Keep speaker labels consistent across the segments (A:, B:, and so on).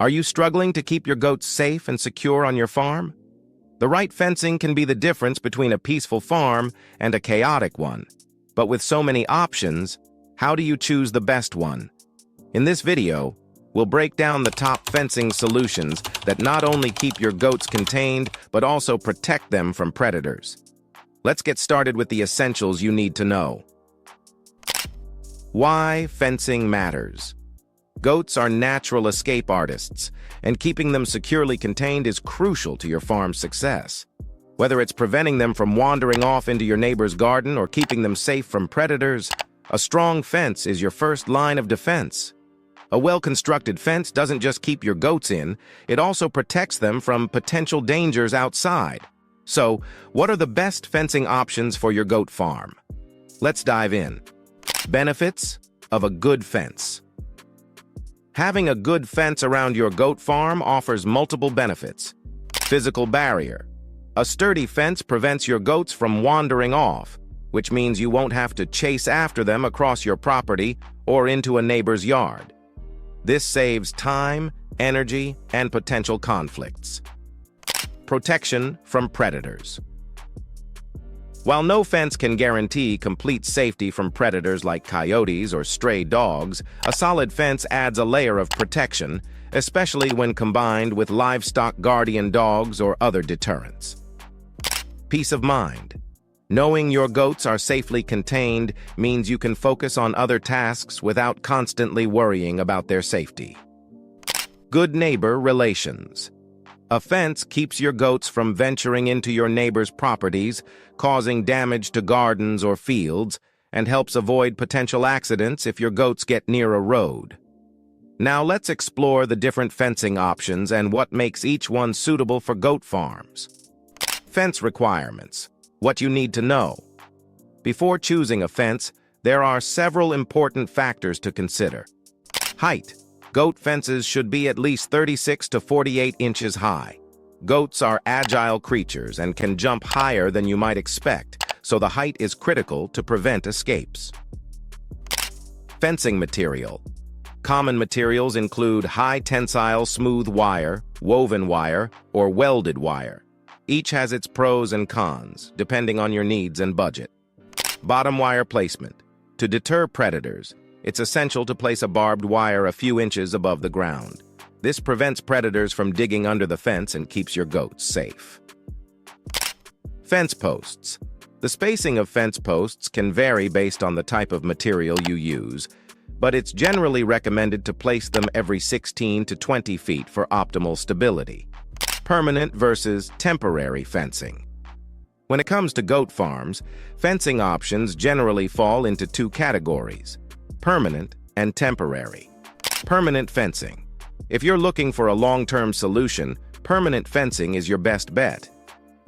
A: Are you struggling to keep your goats safe and secure on your farm? The right fencing can be the difference between a peaceful farm and a chaotic one. But with so many options, how do you choose the best one? In this video, we'll break down the top fencing solutions that not only keep your goats contained, but also protect them from predators. Let's get started with the essentials you need to know. Why fencing matters. Goats are natural escape artists, and keeping them securely contained is crucial to your farm's success. Whether it's preventing them from wandering off into your neighbor's garden or keeping them safe from predators, a strong fence is your first line of defense. A well-constructed fence doesn't just keep your goats in, it also protects them from potential dangers outside. So, what are the best fencing options for your goat farm? Let's dive in. Benefits of a good fence. Having a good fence around your goat farm offers multiple benefits. Physical barrier. A sturdy fence prevents your goats from wandering off, which means you won't have to chase after them across your property or into a neighbor's yard. This saves time, energy, and potential conflicts. Protection from predators. While no fence can guarantee complete safety from predators like coyotes or stray dogs, a solid fence adds a layer of protection, especially when combined with livestock guardian dogs or other deterrents. Peace of mind. Knowing your goats are safely contained means you can focus on other tasks without constantly worrying about their safety. Good neighbor relations. A fence keeps your goats from venturing into your neighbor's properties, causing damage to gardens or fields, and helps avoid potential accidents if your goats get near a road. Now let's explore the different fencing options and what makes each one suitable for goat farms. Fence requirements. What you need to know. Before choosing a fence, there are several important factors to consider. Height. Goat fences should be at least 36 to 48 inches high. Goats are agile creatures and can jump higher than you might expect, so the height is critical to prevent escapes. Fencing material. Common materials include high-tensile smooth wire, woven wire, or welded wire. Each has its pros and cons, depending on your needs and budget. Bottom wire placement. To deter predators, it's essential to place a barbed wire a few inches above the ground. This prevents predators from digging under the fence and keeps your goats safe. Fence posts. The spacing of fence posts can vary based on the type of material you use, but it's generally recommended to place them every 16 to 20 feet for optimal stability. Permanent versus temporary fencing. When it comes to goat farms, fencing options generally fall into two categories: permanent and temporary. Permanent fencing. If you're looking for a long-term solution, permanent fencing is your best bet.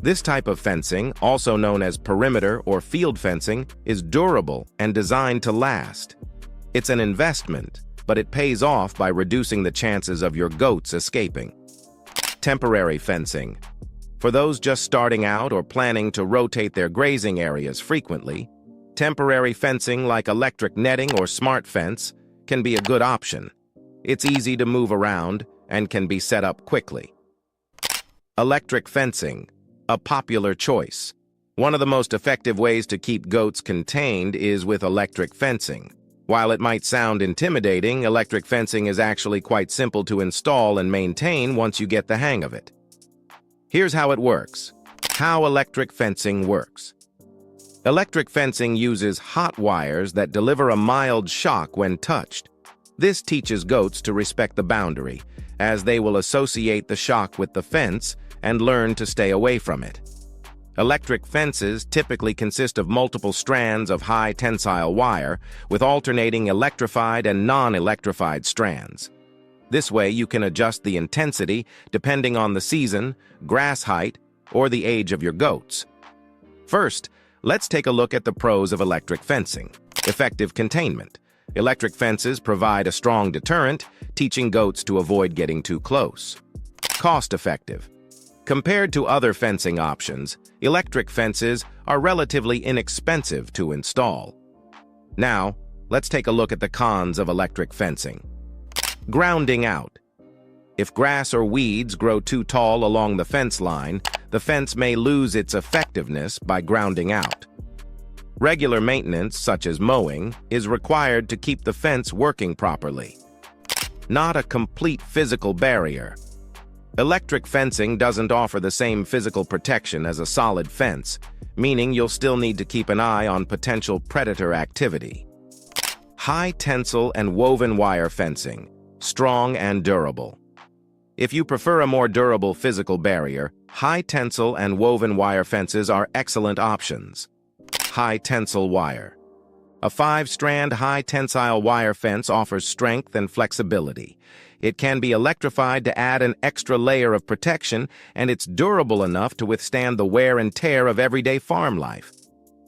A: This type of fencing, also known as perimeter or field fencing, is durable and designed to last. It's an investment, but it pays off by reducing the chances of your goats escaping. Temporary fencing. For those just starting out or planning to rotate their grazing areas frequently, temporary fencing like electric netting or smart fence can be a good option. It's easy to move around and can be set up quickly. Electric fencing, a popular choice. One of the most effective ways to keep goats contained is with electric fencing. While it might sound intimidating, electric fencing is actually quite simple to install and maintain once you get the hang of it. Here's how it works. How electric fencing works. Electric fencing uses hot wires that deliver a mild shock when touched. This teaches goats to respect the boundary, as they will associate the shock with the fence and learn to stay away from it. Electric fences typically consist of multiple strands of high-tensile wire with alternating electrified and non-electrified strands. This way you can adjust the intensity depending on the season, grass height, or the age of your goats. First, let's take a look at the pros of electric fencing. Effective containment. Electric fences provide a strong deterrent, teaching goats to avoid getting too close. Cost-effective. Compared to other fencing options, electric fences are relatively inexpensive to install. Now, let's take a look at the cons of electric fencing. Grounding out. If grass or weeds grow too tall along the fence line, the fence may lose its effectiveness by grounding out. Regular maintenance, such as mowing, is required to keep the fence working properly. Not a complete physical barrier. Electric fencing doesn't offer the same physical protection as a solid fence, meaning you'll still need to keep an eye on potential predator activity. High-tensile and woven wire fencing, strong and durable. If you prefer a more durable physical barrier, high-tensile and woven wire fences are excellent options. High-tensile wire. A 5-strand high-tensile wire fence offers strength and flexibility. It can be electrified to add an extra layer of protection, and it's durable enough to withstand the wear and tear of everyday farm life.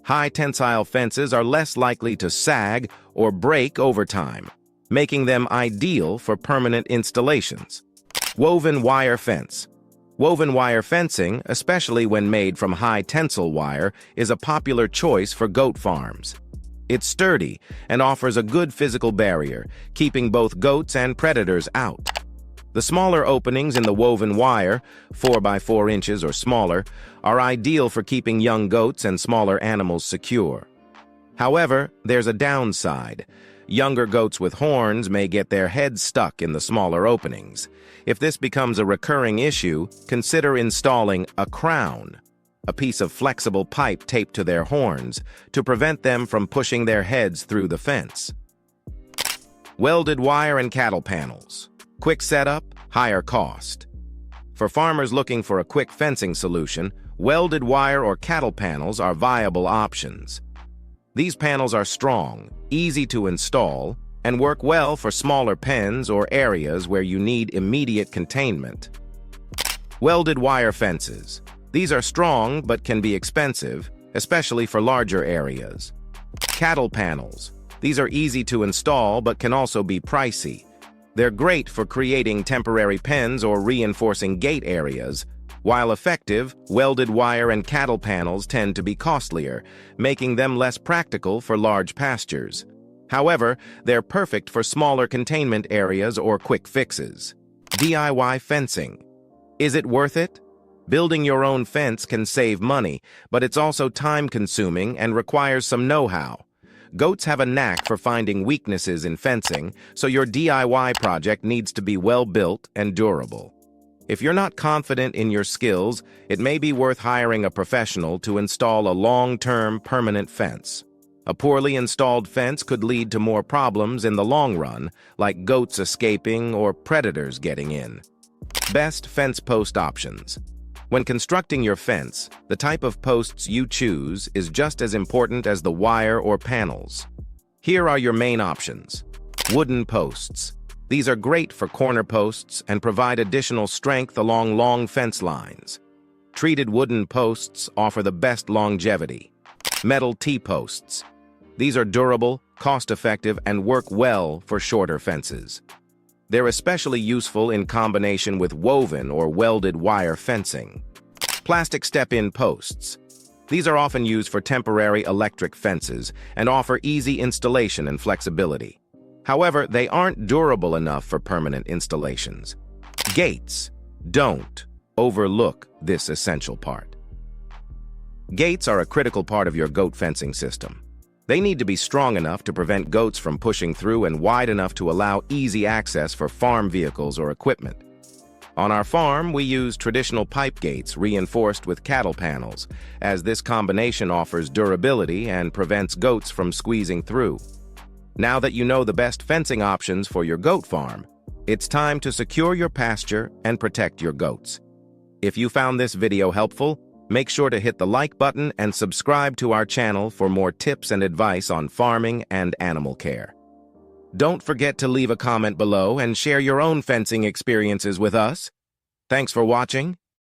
A: High-tensile fences are less likely to sag or break over time, making them ideal for permanent installations. Woven wire fence. Woven wire fencing, especially when made from high-tensile wire, is a popular choice for goat farms. It's sturdy and offers a good physical barrier, keeping both goats and predators out. The smaller openings in the woven wire, 4 by 4 inches or smaller, are ideal for keeping young goats and smaller animals secure. However, there's a downside. Younger goats with horns may get their heads stuck in the smaller openings. If this becomes a recurring issue, consider installing a crown, a piece of flexible pipe taped to their horns, to prevent them from pushing their heads through the fence. Welded wire and cattle panels. Quick setup, higher cost. For farmers looking for a quick fencing solution, welded wire or cattle panels are viable options. These panels are strong, easy to install, and work well for smaller pens or areas where you need immediate containment. Welded wire fences. These are strong but can be expensive, especially for larger areas. Cattle panels. These are easy to install but can also be pricey. They're great for creating temporary pens or reinforcing gate areas. While effective, welded wire and cattle panels tend to be costlier, making them less practical for large pastures. However, they're perfect for smaller containment areas or quick fixes. DIY fencing. Is it worth it? Building your own fence can save money, but it's also time-consuming and requires some know-how. Goats have a knack for finding weaknesses in fencing, so your DIY project needs to be well-built and durable. If you're not confident in your skills, it may be worth hiring a professional to install a long-term permanent fence. A poorly installed fence could lead to more problems in the long run, like goats escaping or predators getting in. Best fence post options. When constructing your fence, the type of posts you choose is just as important as the wire or panels. Here are your main options. Wooden posts. These are great for corner posts and provide additional strength along long fence lines. Treated wooden posts offer the best longevity. Metal T-posts. These are durable, cost-effective, and work well for shorter fences. They're especially useful in combination with woven or welded wire fencing. Plastic step-in posts. These are often used for temporary electric fences and offer easy installation and flexibility. However, they aren't durable enough for permanent installations. Gates. Don't overlook this essential part. Gates are a critical part of your goat fencing system. They need to be strong enough to prevent goats from pushing through and wide enough to allow easy access for farm vehicles or equipment. On our farm, we use traditional pipe gates reinforced with cattle panels, as this combination offers durability and prevents goats from squeezing through. Now that you know the best fencing options for your goat farm, it's time to secure your pasture and protect your goats. If you found this video helpful, make sure to hit the like button and subscribe to our channel for more tips and advice on farming and animal care. Don't forget to leave a comment below and share your own fencing experiences with us. Thanks for watching,